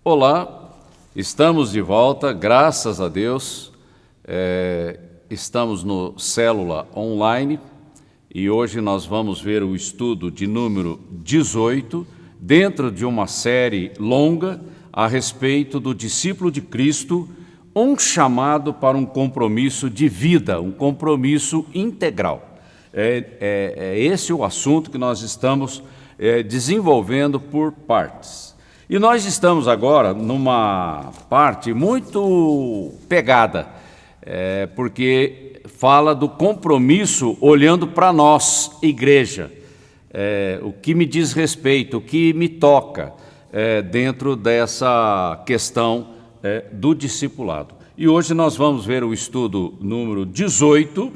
Olá, estamos de volta, graças a Deus. Estamos no Célula Online e hoje nós vamos ver o estudo de número 18, dentro de uma série longa a respeito do discípulo de Cristo, um chamado para um compromisso de vida, um compromisso integral. É esse o assunto que nós estamos desenvolvendo por partes. E nós estamos agora numa parte muito pegada, porque fala do compromisso olhando para nós, igreja, o que me diz respeito, o que me toca dentro dessa questão do discipulado. E hoje nós vamos ver o estudo número 18,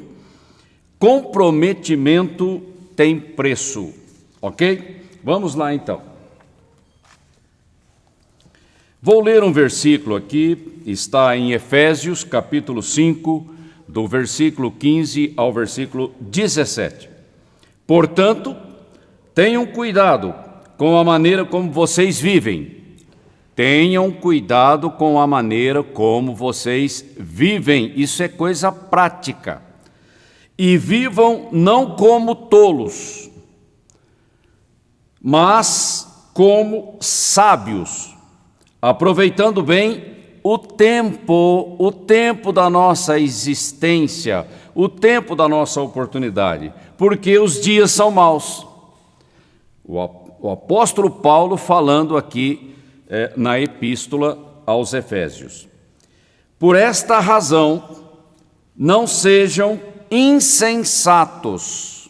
comprometimento tem preço, ok? Vamos lá então. Vou ler um versículo aqui, está em Efésios, capítulo 5, do versículo 15 ao versículo 17. Portanto, tenham cuidado com a maneira como vocês vivem. Tenham cuidado com a maneira como vocês vivem. Isso é coisa prática. E vivam não como tolos, mas como sábios, aproveitando bem o tempo da nossa existência, o tempo da nossa oportunidade, porque os dias são maus. O apóstolo Paulo falando aqui na epístola aos Efésios. Por esta razão, não sejam insensatos,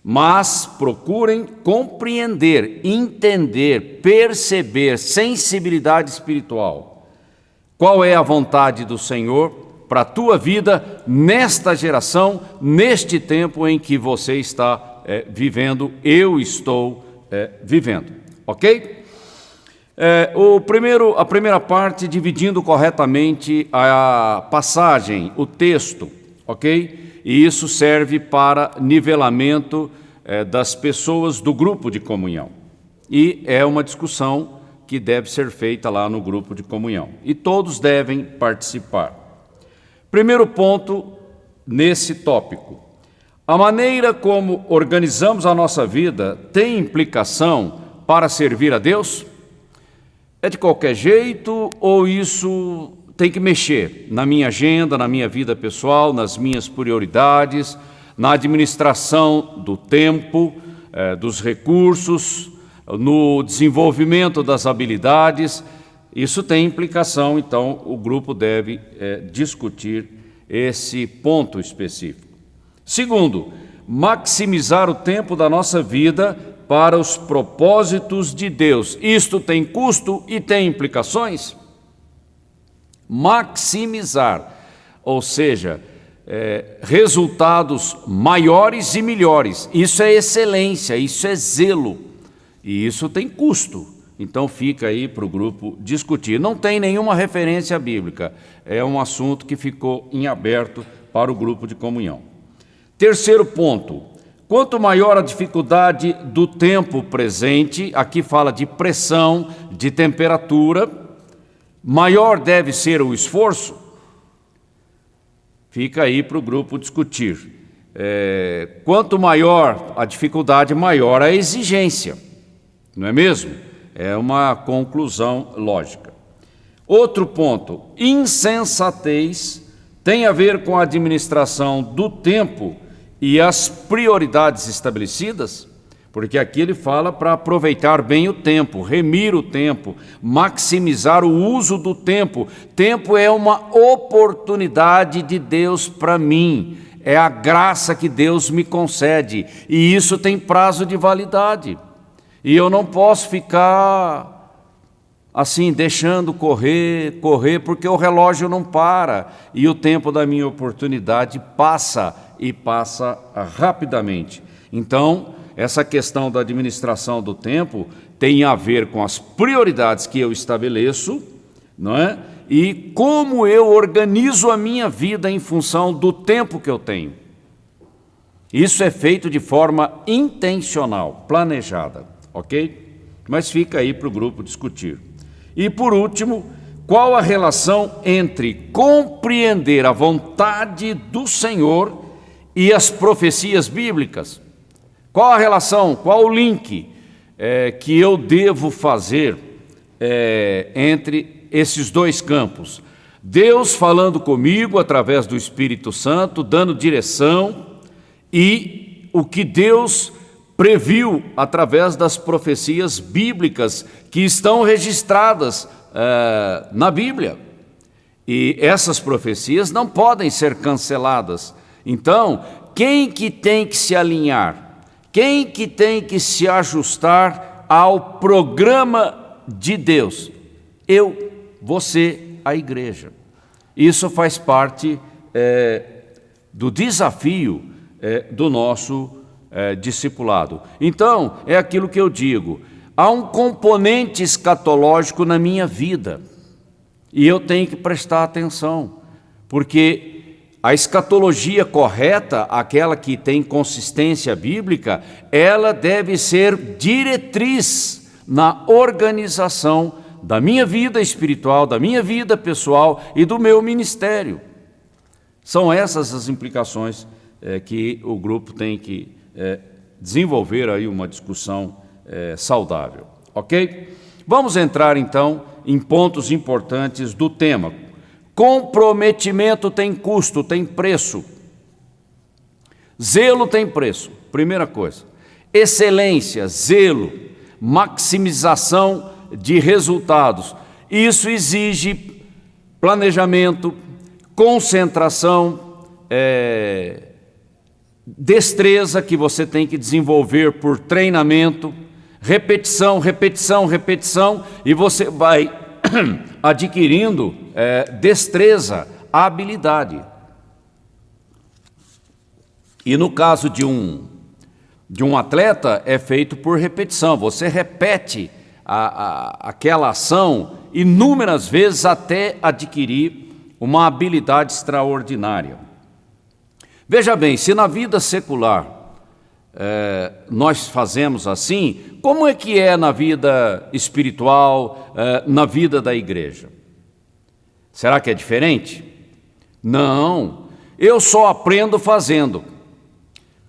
mas procurem compreender, entender, perceber, sensibilidade espiritual. Qual é a vontade do Senhor para a tua vida nesta geração, neste tempo em que você está vivendo, eu estou vivendo, ok? A primeira parte, dividindo corretamente a passagem, o texto, ok? E isso serve para nivelamento das pessoas do grupo de comunhão. E é uma discussão que deve ser feita lá no grupo de comunhão. E todos devem participar. Primeiro ponto nesse tópico. A maneira como organizamos a nossa vida tem implicação para servir a Deus? É de qualquer jeito ou isso tem que mexer na minha agenda, na minha vida pessoal, nas minhas prioridades, na administração do tempo, dos recursos, no desenvolvimento das habilidades? Isso tem implicação, então o grupo deve discutir esse ponto específico. Segundo, maximizar o tempo da nossa vida para os propósitos de Deus. Isto tem custo e tem implicações? Maximizar, ou seja, resultados maiores e melhores. Isso é excelência, isso é zelo, e isso tem custo. Então fica aí para o grupo discutir. Não tem nenhuma referência bíblica, é um assunto que ficou em aberto para o grupo de comunhão. Terceiro ponto, quanto maior a dificuldade do tempo presente, aqui fala de pressão, de temperatura, maior deve ser o esforço? Fica aí para o grupo discutir. Quanto maior a dificuldade, maior a exigência, não é mesmo? É uma conclusão lógica. Outro ponto, insensatez tem a ver com a administração do tempo e as prioridades estabelecidas, porque aqui ele fala para aproveitar bem o tempo, remir o tempo, maximizar o uso do tempo. Tempo é uma oportunidade de Deus para mim, é a graça que Deus me concede, e isso tem prazo de validade, e eu não posso ficar assim, deixando correr, porque o relógio não para, e o tempo da minha oportunidade passa, e passa rapidamente. Então, essa questão da administração do tempo tem a ver com as prioridades que eu estabeleço, não é? E como eu organizo a minha vida em função do tempo que eu tenho. Isso é feito de forma intencional, planejada, ok? Mas fica aí para o grupo discutir. E por último, qual a relação entre compreender a vontade do Senhor e as profecias bíblicas? Qual a relação, qual o link que eu devo fazer entre esses dois campos? Deus falando comigo através do Espírito Santo, dando direção, e o que Deus previu através das profecias bíblicas que estão registradas na Bíblia. E essas profecias não podem ser canceladas. Então, quem que tem que se alinhar? Quem que tem que se ajustar ao programa de Deus? Eu, você, a igreja. Isso faz parte do desafio do nosso discipulado. Então, é aquilo que eu digo, há um componente escatológico na minha vida, e eu tenho que prestar atenção, porque a escatologia correta, aquela que tem consistência bíblica, ela deve ser diretriz na organização da minha vida espiritual, da minha vida pessoal e do meu ministério. São essas as implicações que o grupo tem que desenvolver aí uma discussão saudável, ok? Vamos entrar então em pontos importantes do tema. Comprometimento tem custo, tem preço. Zelo tem preço, primeira coisa. Excelência, zelo, maximização de resultados. Isso exige planejamento, concentração, destreza que você tem que desenvolver por treinamento, repetição, repetição, repetição, e você vai adquirindo destreza, habilidade. E no caso de um atleta, é feito por repetição. Você repete aquela ação inúmeras vezes até adquirir uma habilidade extraordinária. Veja bem, se na vida secular nós fazemos assim, como é que é na vida espiritual, na vida da igreja? Será que é diferente? Não, eu só aprendo fazendo.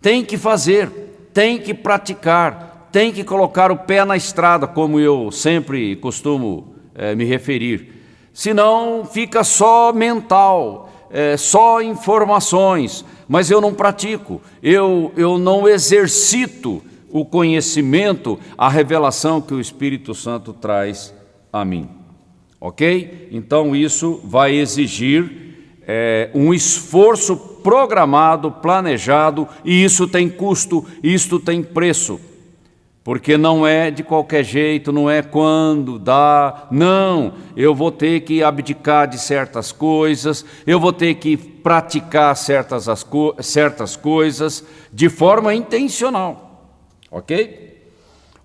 Tem que fazer, tem que praticar, tem que colocar o pé na estrada, como eu sempre costumo me referir. Senão fica só mental, só informações, mas eu não pratico, eu não exercito o conhecimento, a revelação que o Espírito Santo traz a mim. Ok? Então isso vai exigir um esforço programado, planejado, e isso tem custo, isso tem preço. Porque não é de qualquer jeito, não é quando dá, não, eu vou ter que abdicar de certas coisas, eu vou ter que praticar certas coisas de forma intencional, ok?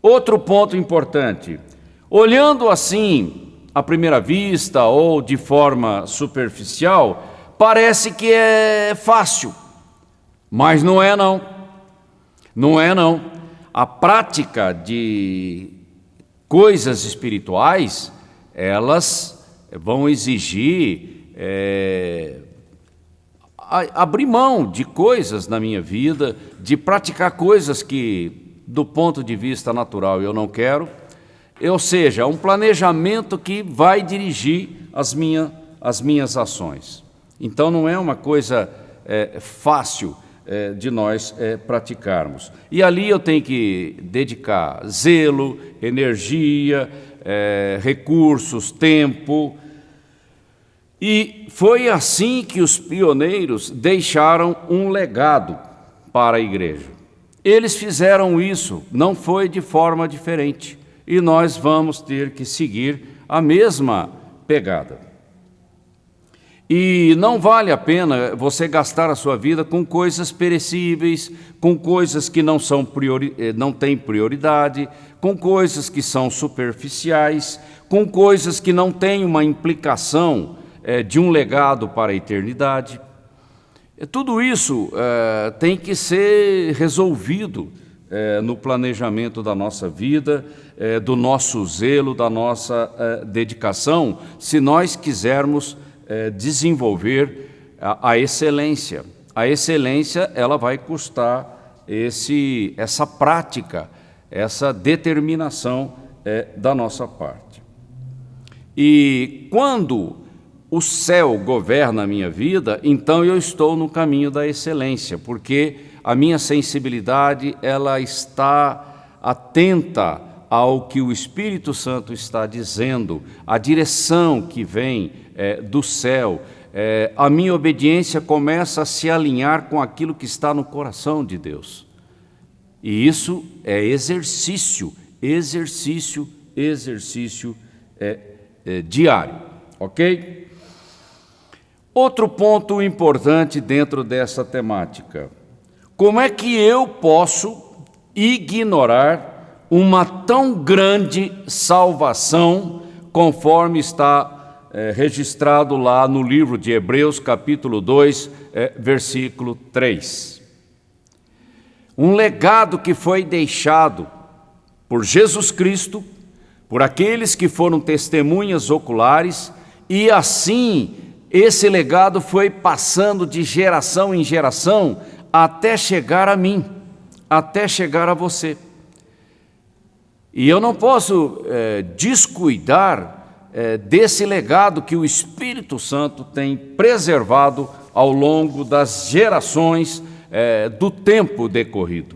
Outro ponto importante, olhando assim à primeira vista ou de forma superficial, parece que é fácil, mas não é não, não é não. A prática de coisas espirituais, elas vão exigir abrir mão de coisas na minha vida, de praticar coisas que, do ponto de vista natural, eu não quero. Ou seja, um planejamento que vai dirigir as minhas ações. Então, não é uma coisa fácil de nós praticarmos. E ali eu tenho que dedicar zelo, energia, recursos, tempo. E foi assim que os pioneiros deixaram um legado para a igreja. Eles fizeram isso, não foi de forma diferente. E nós vamos ter que seguir a mesma pegada. E não vale a pena você gastar a sua vida com coisas perecíveis, com coisas que não têm prioridade, com coisas que são superficiais, com coisas que não têm uma implicação de um legado para a eternidade. Tudo isso tem que ser resolvido no planejamento da nossa vida, do nosso zelo, da nossa dedicação, se nós quisermos desenvolver a excelência. A excelência, ela vai custar essa prática, essa determinação da nossa parte. E quando o céu governa a minha vida, então eu estou no caminho da excelência, porque a minha sensibilidade, ela está atenta ao que o Espírito Santo está dizendo, a direção que vem do céu. A minha obediência começa a se alinhar com aquilo que está no coração de Deus. E isso é exercício diário, ok? Outro ponto importante dentro dessa temática: como é que eu posso ignorar uma tão grande salvação, conforme está registrado lá no livro de Hebreus, capítulo 2, versículo 3. Um legado que foi deixado por Jesus Cristo, por aqueles que foram testemunhas oculares, e assim esse legado foi passando de geração em geração até chegar a mim, até chegar a você. E eu não posso descuidar desse legado que o Espírito Santo tem preservado ao longo das gerações do tempo decorrido,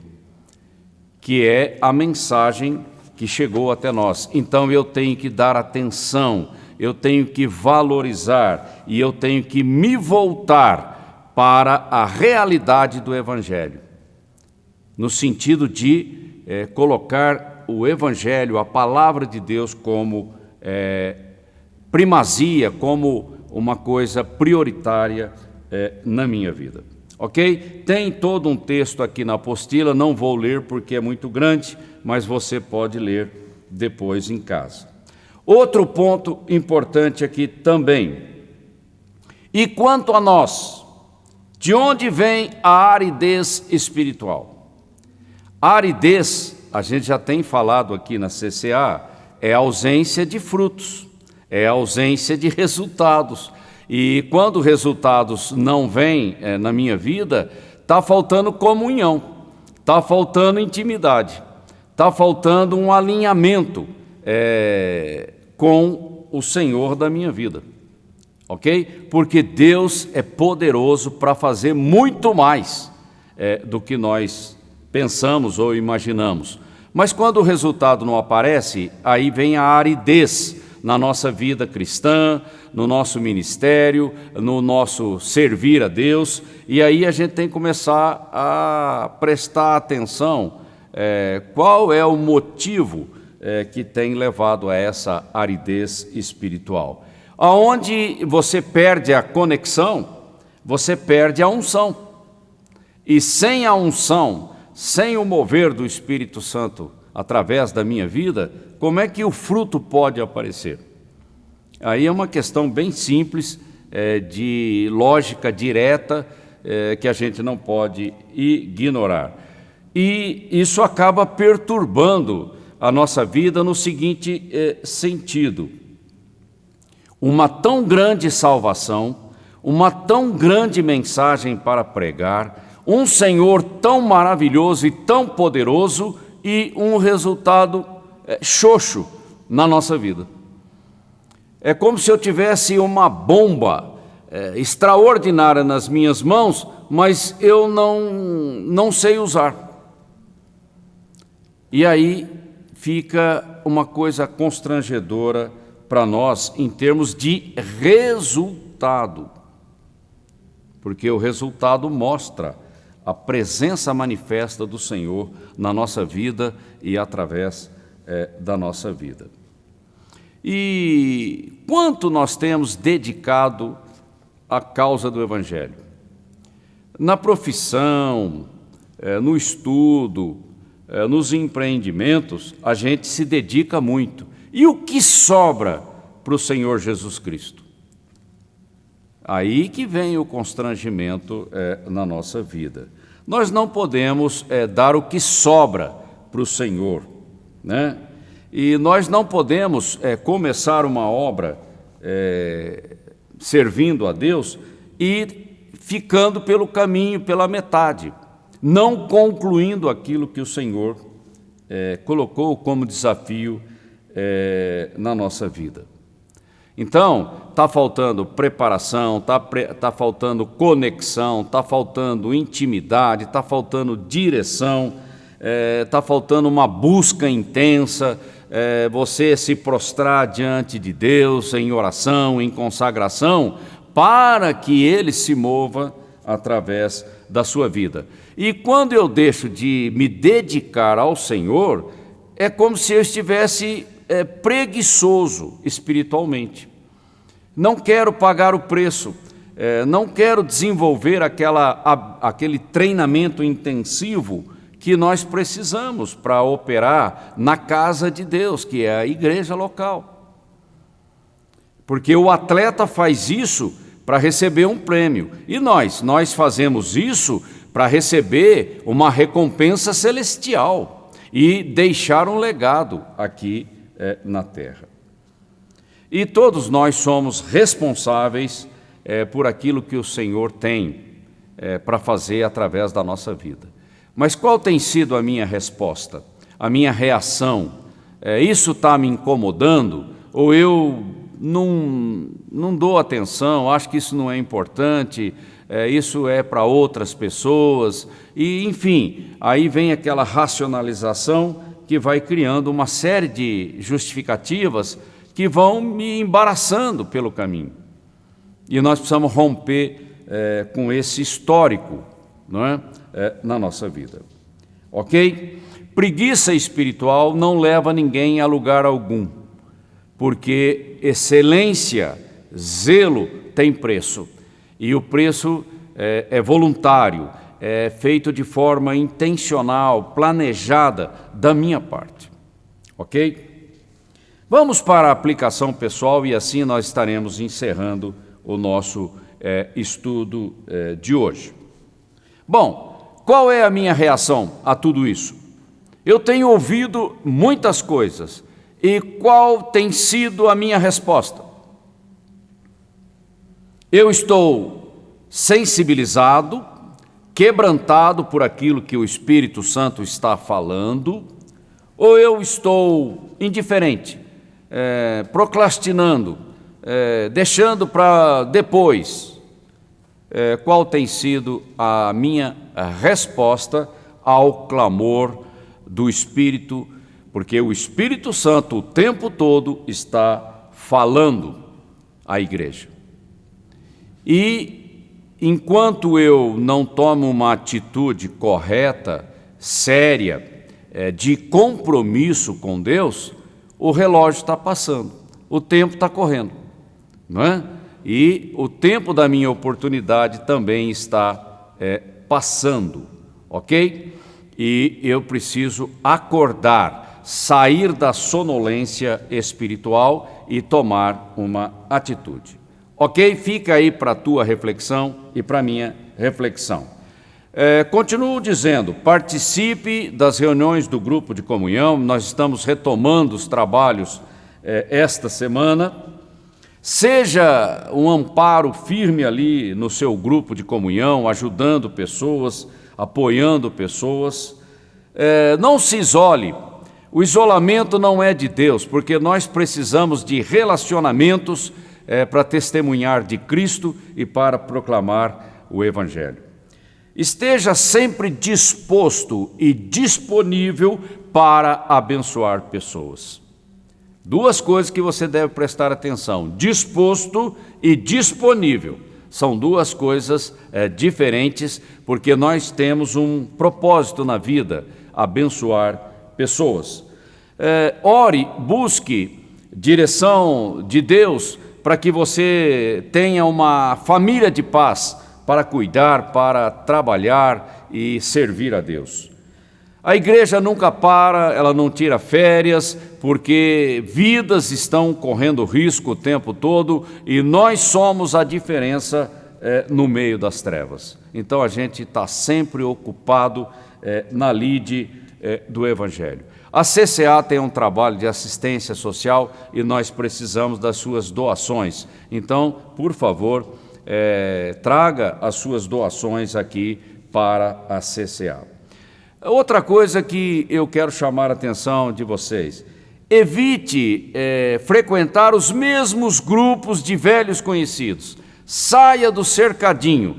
que é a mensagem que chegou até nós. Então eu tenho que dar atenção, eu tenho que valorizar e eu tenho que me voltar para a realidade do Evangelho, no sentido de colocar o Evangelho, a palavra de Deus, como primazia, como uma coisa prioritária na minha vida. Ok? Tem todo um texto aqui na apostila, não vou ler porque é muito grande, mas você pode ler depois em casa. Outro ponto importante aqui também: e quanto a nós, de onde vem a aridez espiritual? A aridez, a gente já tem falado aqui na CCA, é ausência de frutos, é ausência de resultados. E quando resultados não vêm na minha vida, está faltando comunhão, está faltando intimidade, está faltando um alinhamento com o Senhor da minha vida, ok? Porque Deus é poderoso para fazer muito mais do que nós pensamos ou imaginamos. Mas quando o resultado não aparece, aí vem a aridez na nossa vida cristã, no nosso ministério, no nosso servir a Deus, e aí a gente tem que começar a prestar atenção qual é o motivo que tem levado a essa aridez espiritual. Aonde você perde a conexão, você perde a unção, e sem a unção, sem o mover do Espírito Santo através da minha vida, como é que o fruto pode aparecer? Aí é uma questão bem simples, de lógica direta, que a gente não pode ignorar. E isso acaba perturbando a nossa vida no seguinte sentido: uma tão grande salvação, uma tão grande mensagem para pregar, um Senhor tão maravilhoso e tão poderoso, e um resultado xoxo na nossa vida. É como se eu tivesse uma bomba extraordinária nas minhas mãos, mas eu não sei usar. E aí fica uma coisa constrangedora para nós em termos de resultado, porque o resultado mostra a presença manifesta do Senhor na nossa vida e através da nossa vida. E quanto nós temos dedicado à causa do Evangelho? Na profissão, no estudo, nos empreendimentos, a gente se dedica muito. E o que sobra para o Senhor Jesus Cristo? Aí que vem o constrangimento na nossa vida. Nós não podemos dar o que sobra para o Senhor, né? E nós não podemos começar uma obra servindo a Deus e ficando pelo caminho, pela metade, não concluindo aquilo que o Senhor colocou como desafio na nossa vida. Então, está faltando preparação, está faltando conexão, está faltando intimidade, está faltando direção, está faltando uma busca intensa, você se prostrar diante de Deus em oração, em consagração, para que Ele se mova através da sua vida. E quando eu deixo de me dedicar ao Senhor, é como se eu estivesse preguiçoso espiritualmente. Não quero pagar o preço, não quero desenvolver aquele treinamento intensivo que nós precisamos para operar na casa de Deus, que é a igreja local. Porque o atleta faz isso para receber um prêmio, e nós fazemos isso para receber uma recompensa celestial e deixar um legado aqui na terra. E todos nós somos responsáveis por aquilo que o Senhor tem para fazer através da nossa vida. Mas qual tem sido a minha resposta, a minha reação? Isso está me incomodando? Ou eu não dou atenção, acho que isso não é importante, isso é para outras pessoas, e enfim, aí vem aquela racionalização que vai criando uma série de justificativas que vão me embaraçando pelo caminho. E nós precisamos romper com esse histórico, não é? Na nossa vida. Ok? Preguiça espiritual não leva ninguém a lugar algum, porque excelência, zelo tem preço, e o preço é voluntário, é feito de forma intencional, planejada da minha parte. Ok? Vamos para a aplicação pessoal e assim nós estaremos encerrando o nosso estudo de hoje. Bom, qual é a minha reação a tudo isso? Eu tenho ouvido muitas coisas, e qual tem sido a minha resposta? Eu estou sensibilizado, quebrantado por aquilo que o Espírito Santo está falando, ou eu estou indiferente, procrastinando, deixando para depois? Qual tem sido a minha resposta ao clamor do Espírito, porque o Espírito Santo o tempo todo está falando à igreja. E enquanto eu não tomo uma atitude correta, séria, de compromisso com Deus, o relógio está passando, o tempo está correndo, não é? E o tempo da minha oportunidade também está passando, ok? E eu preciso acordar, sair da sonolência espiritual e tomar uma atitude. Ok? Fica aí para a tua reflexão e para a minha reflexão. Continuo dizendo, participe das reuniões do grupo de comunhão, nós estamos retomando os trabalhos esta semana. Seja um amparo firme ali no seu grupo de comunhão, ajudando pessoas, apoiando pessoas. Não se isole, o isolamento não é de Deus, porque nós precisamos de relacionamentos para testemunhar de Cristo e para proclamar o Evangelho. Esteja sempre disposto e disponível para abençoar pessoas. Duas coisas que você deve prestar atenção: disposto e disponível. São duas coisas diferentes, porque nós temos um propósito na vida: abençoar pessoas. Ore, busque direção de Deus para que você tenha uma família de paz para cuidar, para trabalhar e servir a Deus. A igreja nunca para, ela não tira férias, porque vidas estão correndo risco o tempo todo e nós somos a diferença no meio das trevas. Então a gente está sempre ocupado na lide do Evangelho. A CCA tem um trabalho de assistência social e nós precisamos das suas doações. Então, por favor, traga as suas doações aqui para a CCA. Outra coisa que eu quero chamar a atenção de vocês: evite frequentar os mesmos grupos de velhos conhecidos. Saia do cercadinho.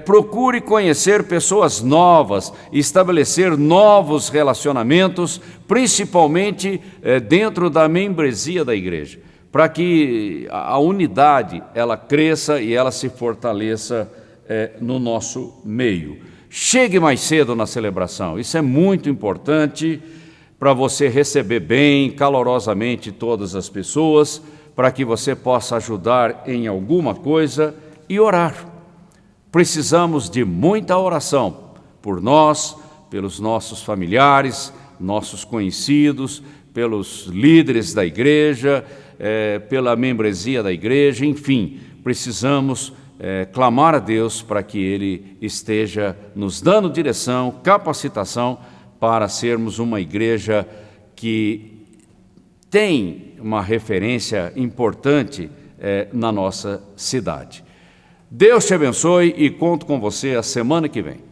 Procure conhecer pessoas novas, estabelecer novos relacionamentos, principalmente dentro da membresia da igreja, para que a unidade ela cresça e ela se fortaleça no nosso meio. Chegue mais cedo na celebração, isso é muito importante para você receber bem, calorosamente todas as pessoas, para que você possa ajudar em alguma coisa e orar. Precisamos de muita oração por nós, pelos nossos familiares, nossos conhecidos, pelos líderes da igreja, pela membresia da igreja, enfim, precisamos clamar a Deus para que Ele esteja nos dando direção, capacitação para sermos uma igreja que tem uma referência importante na nossa cidade. Deus te abençoe e conto com você a semana que vem.